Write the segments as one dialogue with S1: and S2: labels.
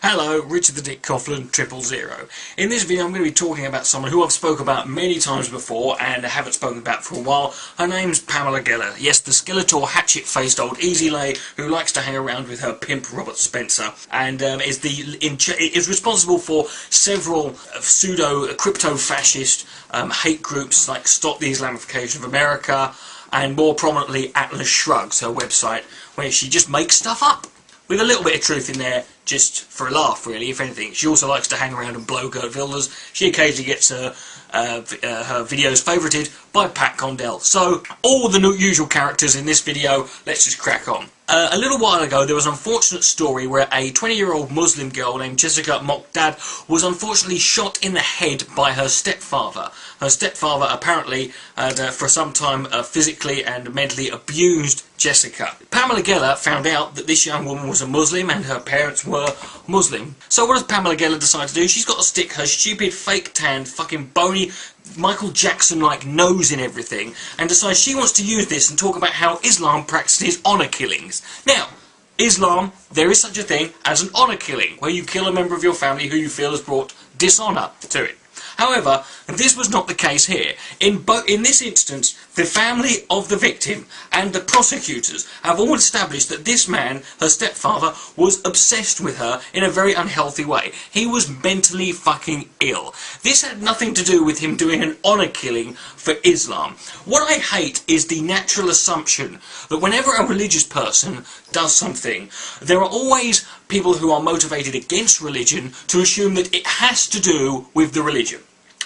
S1: Hello, Richard the Dick Coughlin 000. In this video I'm going to be talking about someone who I've spoken about many times before and haven't spoken about for a while. Her name's Pamela Geller. Yes, the Skeletor hatchet-faced old easy lay who likes to hang around with her pimp Robert Spencer and is responsible for several pseudo crypto-fascist hate groups like Stop the Islamification of America and more prominently Atlas Shrugs, her website, where she just makes stuff up with a little bit of truth in there, just for a laugh, really, if anything. She also likes to hang around and blow Gert Wilders. She occasionally gets her videos favourited by Pat Condell. So, all the usual characters in this video, let's just crack on. A little while ago, there was an unfortunate story where a 20-year-old Muslim girl named Jessica Mokdad was unfortunately shot in the head by her stepfather. Her stepfather apparently had, for some time, physically and mentally abused Jessica. Pamela Geller found out that this young woman was a Muslim and her parents were Muslim. So what does Pamela Geller decide to do? She's got to stick her stupid, fake-tanned, fucking bony Michael Jackson-like nose in everything and decides she wants to use this and talk about how Islam practices honour killings. Now, Islam, there is such a thing as an honour killing, where you kill a member of your family who you feel has brought dishonour to it. However, this was not the case here. In this instance, the family of the victim and the prosecutors have all established that this man, her stepfather, was obsessed with her in a very unhealthy way. He was mentally fucking ill. This had nothing to do with him doing an honour killing for Islam. What I hate is the natural assumption that whenever a religious person does something, there are always people who are motivated against religion to assume that it has to do with the religion.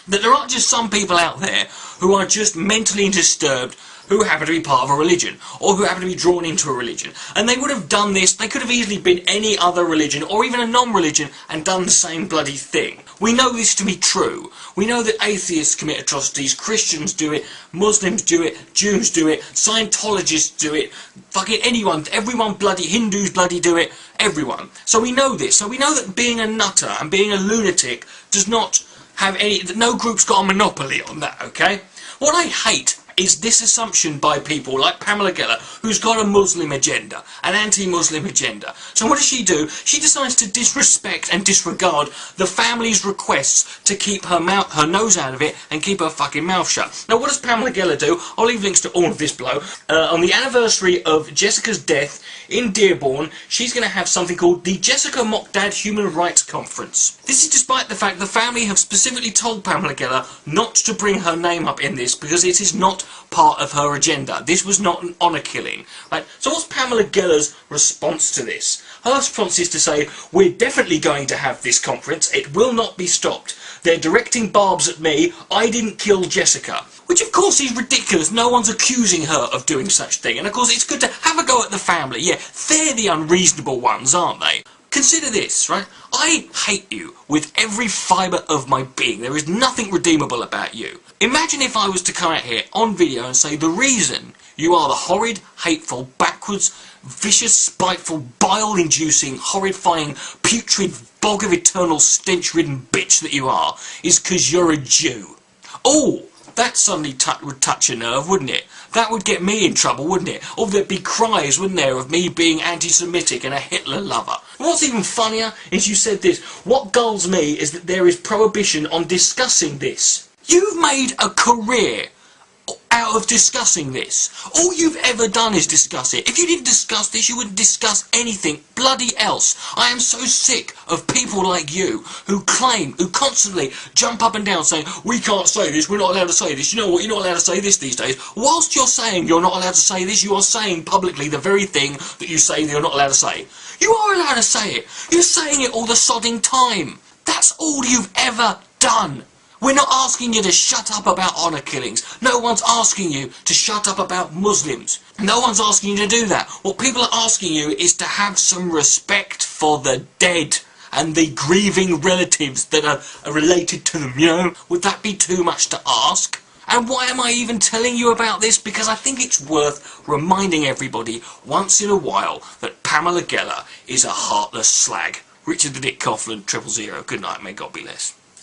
S1: That there aren't just some people out there who are just mentally disturbed who happen to be part of a religion, or who happen to be drawn into a religion. And they would have done this, they could have easily been any other religion, or even a non-religion, and done the same bloody thing. We know this to be true. We know that atheists commit atrocities, Christians do it, Muslims do it, Jews do it, Scientologists do it, fucking anyone, everyone bloody, Hindus bloody do it, everyone. So we know this. So we know that being a nutter and being a lunatic does not have any, no group's got a monopoly on that, okay? What I hate is this assumption by people like Pamela Geller, who's got a Muslim agenda, an anti-Muslim agenda. So what does she do? She decides to disrespect and disregard the family's requests to keep her nose out of it and keep her fucking mouth shut. Now what does Pamela Geller do? I'll leave links to all of this below. On the anniversary of Jessica's death in Dearborn, she's going to have something called the Jessica Mokdad Human Rights Conference. This is despite the fact the family have specifically told Pamela Geller not to bring her name up in this because it is not part of her agenda. This was not an honour killing. Right? So what's Pamela Geller's response to this? Her response is to say, we're definitely going to have this conference, it will not be stopped. They're directing barbs at me, I didn't kill Jessica. Which of course is ridiculous, no one's accusing her of doing such thing. And of course it's good to have a go at the family, yeah, they're the unreasonable ones, aren't they? Consider this, right? I hate you with every fibre of my being. There is nothing redeemable about you. Imagine if I was to come out here on video and say the reason you are the horrid, hateful, backwards, vicious, spiteful, bile-inducing, horrifying, putrid, bog of eternal stench-ridden bitch that you are is because you're a Jew. Oh, that suddenly would touch a nerve, wouldn't it? That would get me in trouble, wouldn't it? Or there'd be cries, wouldn't there, of me being anti-Semitic and a Hitler lover. What's even funnier is you said this. What gulls me is that there is prohibition on discussing this. You've made a career out of discussing this. All you've ever done is discuss it. If you didn't discuss this, you wouldn't discuss anything bloody else. I am so sick of people like you who constantly jump up and down saying, we can't say this, we're not allowed to say this. You know what, you're not allowed to say this these days. Whilst you're saying you're not allowed to say this, you are saying publicly the very thing that you say that you're not allowed to say. You are allowed to say it. You're saying it all the sodding time. That's all you've ever done. We're not asking you to shut up about honour killings. No one's asking you to shut up about Muslims. No one's asking you to do that. What people are asking you is to have some respect for the dead and the grieving relatives that are related to them, you know? Would that be too much to ask? And why am I even telling you about this? Because I think it's worth reminding everybody once in a while that Pamela Geller is a heartless slag. Richard the Dick Coughlin 000. Good night, may God be less.